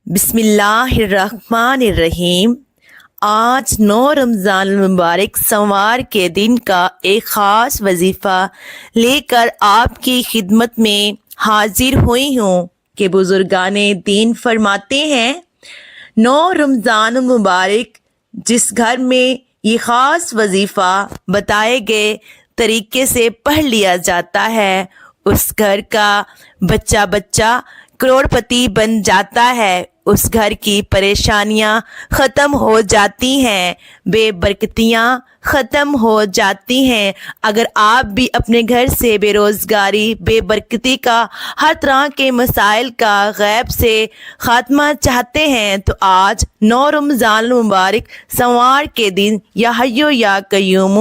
بسم اللہ الرحمن الرحیم۔ آج 9 رمضان المبارک سوموار کے دن کا ایک خاص وظیفہ لے کر آپ کی خدمت میں حاضر ہوئی ہوں کہ بزرگان دین فرماتے ہیں 9 رمضان المبارک جس گھر میں یہ خاص وظیفہ بتائے گئے طریقے سے پڑھ لیا جاتا ہے اس گھر کا بچہ کروڑ پتی بن جاتا ہے، اس گھر کی پریشانیاں ختم ہو جاتی ہیں، بے برکتیاں ختم ہو جاتی ہیں۔ اگر آپ بھی اپنے گھر سے بے روزگاری، بے برکتی کا، ہر طرح کے مسائل کا غیب سے خاتمہ چاہتے ہیں تو آج 9 رمضان المبارک سوموار کے دن یا حیو یا قیوم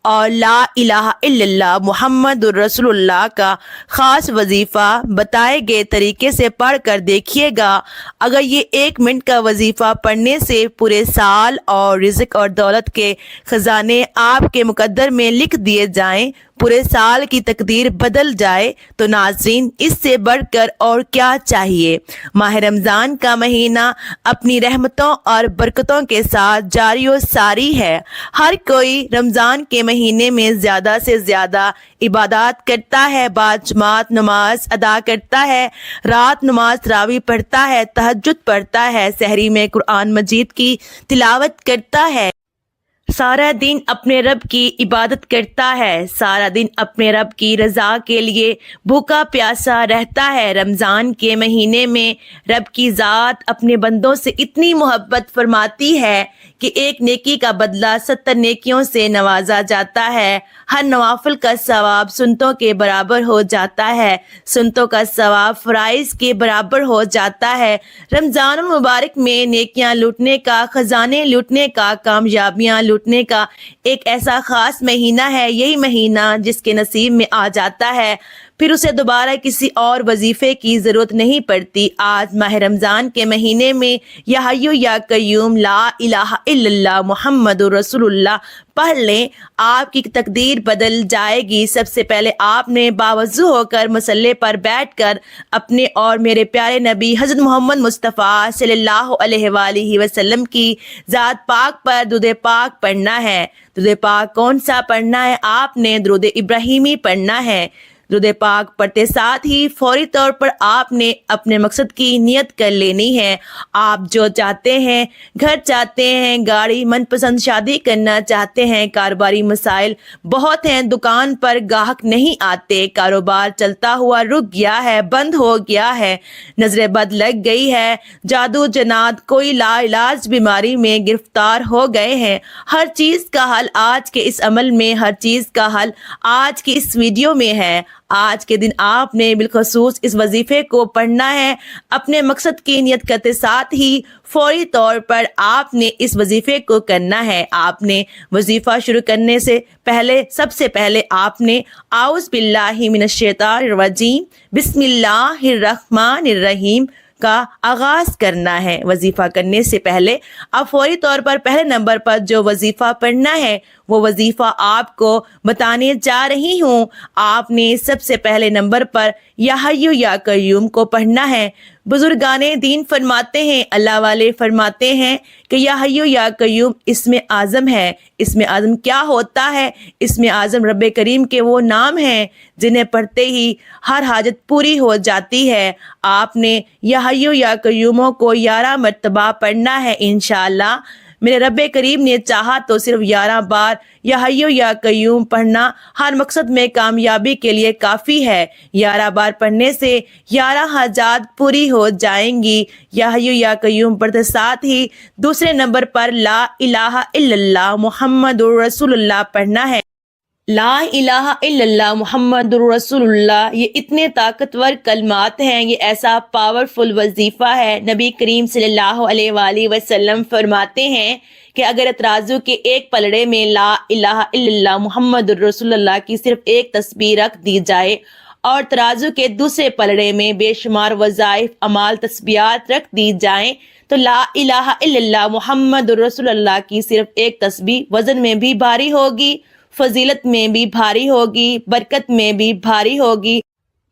اور لا الہ الا اللہ محمد الرسول اللہ کا خاص وظیفہ بتائے گئے طریقے سے پڑھ کر دیکھیے گا۔ اگر یہ 1 منٹ کا وظیفہ پڑھنے سے پورے سال اور رزق اور دولت کے خزانے آپ کے مقدر میں لکھ دیے جائیں، پورے سال کی تقدیر بدل جائے تو ناظرین اس سے بڑھ کر اور کیا چاہیے۔ ماہ رمضان کا مہینہ اپنی رحمتوں اور برکتوں کے ساتھ جاری و ساری ہے۔ ہر کوئی رمضان کے مہینے میں زیادہ سے زیادہ عبادات کرتا ہے، باجماعت نماز ادا کرتا ہے، رات نماز تراویح پڑھتا ہے، تہجد پڑھتا ہے، سحری میں قرآن مجید کی تلاوت کرتا ہے، سارا دن اپنے رب کی عبادت کرتا ہے، سارا دن اپنے رب کی رضا کے لیے بھوکا پیاسا رہتا ہے۔ رمضان کے مہینے میں رب کی ذات اپنے بندوں سے اتنی محبت فرماتی ہے کہ 1 نیکی کا بدلہ 70 نیکیوں سے نوازا جاتا ہے۔ ہر نوافل کا ثواب سنتوں کے برابر ہو جاتا ہے، سنتوں کا ثواب فرائض کے برابر ہو جاتا ہے۔ رمضان المبارک میں نیکیاں لوٹنے کا، خزانے لوٹنے کا، کامیابیاں لوٹنے کا ایک ایسا خاص مہینہ ہے۔ یہی مہینہ جس کے نصیب میں آ جاتا ہے پھر اسے دوبارہ کسی اور وظیفے کی ضرورت نہیں پڑتی۔ آج ماہ رمضان کے مہینے میں یا حیو یا قیوم لا الہ الا اللہ محمد رسول اللہ پڑھ لیں، آپ کی تقدیر بدل جائے گی۔ سب سے پہلے آپ نے باوضو ہو کر مصلی پر بیٹھ کر اپنے اور میرے پیارے نبی حضرت محمد مصطفیٰ صلی اللہ علیہ وآلہ وسلم کی ذات پاک پر درود پاک پڑھنا ہے۔ درود پاک کون سا پڑھنا ہے؟ آپ نے درود ابراہیمی پڑھنا ہے۔ درود پاک پڑھتے ساتھ ہی فوری طور پر آپ نے اپنے مقصد کی نیت کر لینی ہے۔ آپ جو چاہتے ہیں، گھر چاہتے ہیں، گاڑی، من پسند شادی کرنا چاہتے ہیں، کاروباری مسائل بہت ہیں، دکان پر گاہک نہیں آتے، کاروبار چلتا ہوا رک گیا ہے، بند ہو گیا ہے، نظر بد لگ گئی ہے، جادو جنات کوئی لا علاج بیماری میں گرفتار ہو گئے ہیں، ہر چیز کا حل آج کے اس عمل میں، ہر چیز کا حل آج کی اس ویڈیو میں ہے۔ آج کے دن آپ نے بالخصوص اس وظیفے کو پڑھنا ہے۔ اپنے مقصد کی نیت کرتے ساتھ ہی فوری طور پر آپ نے اس وظیفے کو کرنا ہے۔ آپ نے وظیفہ شروع کرنے سے پہلے سب سے پہلے آپ نے اعوذ باللہ من الشیطان الرجیم بسم اللہ الرحمن الرحیم کا آغاز کرنا ہے۔ وظیفہ کرنے سے پہلے اب فوری طور پر پہلے نمبر پر جو وظیفہ پڑھنا ہے وہ وظیفہ آپ کو بتانے جا رہی ہوں۔ آپ نے سب سے پہلے نمبر پر یا حیو یا قیوم کو پڑھنا ہے۔ بزرگان دین فرماتے ہیں، اللہ والے فرماتے ہیں کہ یا حیو یا قیوم اسم اعظم ہے۔ اسم اعظم کیا ہوتا ہے؟ اسم اعظم رب کریم کے وہ نام ہیں جنہیں پڑھتے ہی ہر حاجت پوری ہو جاتی ہے۔ آپ نے یا حیو یا قیوموں کو 11 مرتبہ پڑھنا ہے انشاءاللہ۔ میرے رب کریم نے چاہا تو صرف 11 بار یا حیو یا قیوم پڑھنا ہر مقصد میں کامیابی کے لیے کافی ہے۔ 11 بار پڑھنے سے 11 حاجات پوری ہو جائیں گی۔ یا حیو یا قیوم پڑھتے ساتھ ہی دوسرے نمبر پر لا الہ الا اللہ محمد رسول اللہ پڑھنا ہے۔ لا الہ الا اللہ محمد رسول اللہ یہ اتنے طاقتور کلمات ہیں، یہ ایسا پاورفل وظیفہ ہے۔ نبی کریم صلی اللہ علیہ وآلہ وسلم فرماتے ہیں کہ اگر ترازو کے ایک پلڑے میں لا الہ الا اللہ محمد رسول اللہ کی صرف ایک تسبیح رکھ دی جائے اور ترازو کے دوسرے پلڑے میں بے شمار وظائف، اعمال، تسبیحات رکھ دی جائیں تو لا الہ الا اللہ محمد رسول اللہ کی صرف ایک تسبیح وزن میں بھی بھاری ہوگی، فضیلت میں بھی بھاری ہوگی، برکت میں بھی بھاری ہوگی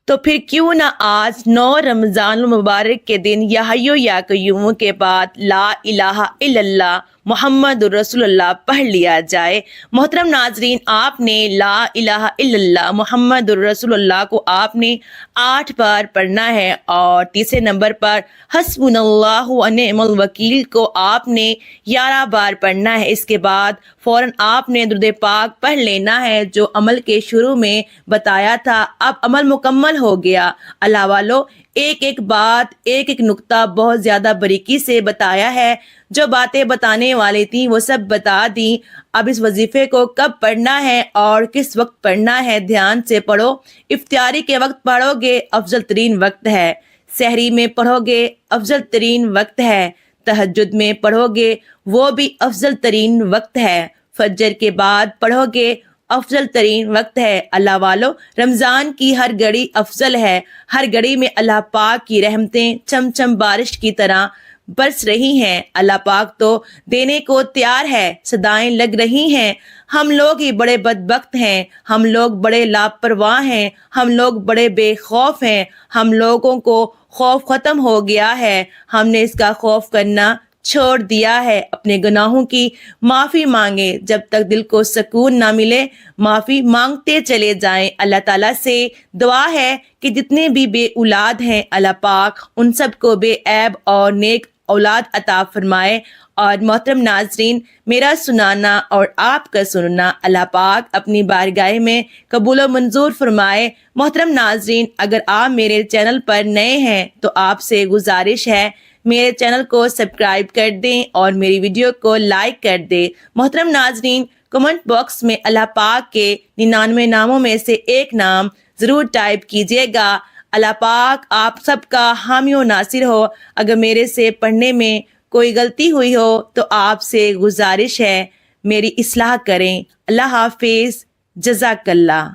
تو پھر کیوں نہ آج 9 رمضان المبارک کے دن یا حیو یا قیوم کے بعد لا الہ الا اللہ محمد رسول اللہ پڑھ لیا جائے۔ محترم ناظرین، آپ نے لا الہ الا اللہ محمد رسول اللہ کو آپ نے 8 بار پڑھنا ہے، اور تیسرے نمبر پر حسبنا اللہ و نعم الوکیل کو آپ نے 11 بار پڑھنا ہے۔ اس کے بعد فوراً آپ نے درود پاک پڑھ لینا ہے جو عمل کے شروع میں بتایا تھا۔ اب عمل مکمل ہو گیا۔ اللہ والو، ایک ایک بات، ایک ایک نقطہ بہت زیادہ باریکی سے بتایا ہے۔ جو باتیں بتانے والی تھیں وہ سب بتا دیں۔ اب اس وظیفے کو کب پڑھنا ہے اور کس وقت پڑھنا ہے، دھیان سے پڑھو۔ افطاری کے وقت پڑھو گے، افضل ترین وقت ہے۔ سحری میں پڑھو گے، افضل ترین وقت ہے۔ تہجد میں پڑھو گے، وہ بھی افضل ترین وقت ہے۔ فجر کے بعد پڑھو گے، افضل ترین وقت ہے۔ اللہ والو، رمضان کی ہر گھڑی افضل ہے۔ ہر گھڑی میں اللہ پاک کی رحمتیں چم چم بارش کی طرح برس رہی ہیں۔ اللہ پاک تو دینے کو تیار ہے، صدائیں لگ رہی ہیں۔ ہم لوگ ہی بڑے بدبخت ہیں، ہم لوگ بڑے لاپرواہ ہیں، ہم لوگ بڑے بے خوف ہیں۔ ہم لوگوں کو خوف ختم ہو گیا ہے، ہم نے اس کا خوف کرنا چھوڑ دیا ہے۔ اپنے گناہوں کی معافی مانگیں، جب تک دل کو سکون نہ ملے معافی مانگتے چلے جائیں۔ اللہ تعالیٰ سے دعا ہے کہ جتنے بھی بے اولاد ہیں، اللہ پاک ان سب کو بے عیب اور نیک اولاد عطا فرمائے۔ اور محترم ناظرین، میرا سنانا اور آپ کا سننا اللہ پاک اپنی بارگاہ میں قبول و منظور فرمائے۔ محترم ناظرین، اگر آپ میرے چینل پر نئے ہیں تو آپ سے گزارش ہے میرے چینل کو سبسکرائب کر دیں اور میری ویڈیو کو لائک کر دیں۔ محترم ناظرین، کمنٹ باکس میں اللہ پاک کے 99 ناموں میں سے ایک نام ضرور ٹائپ کیجیے گا۔ اللہ پاک آپ سب کا حامی و ناصر ہو۔ اگر میرے سے پڑھنے میں کوئی غلطی ہوئی ہو تو آپ سے گزارش ہے میری اصلاح کریں۔ اللہ حافظ، جزاک اللہ۔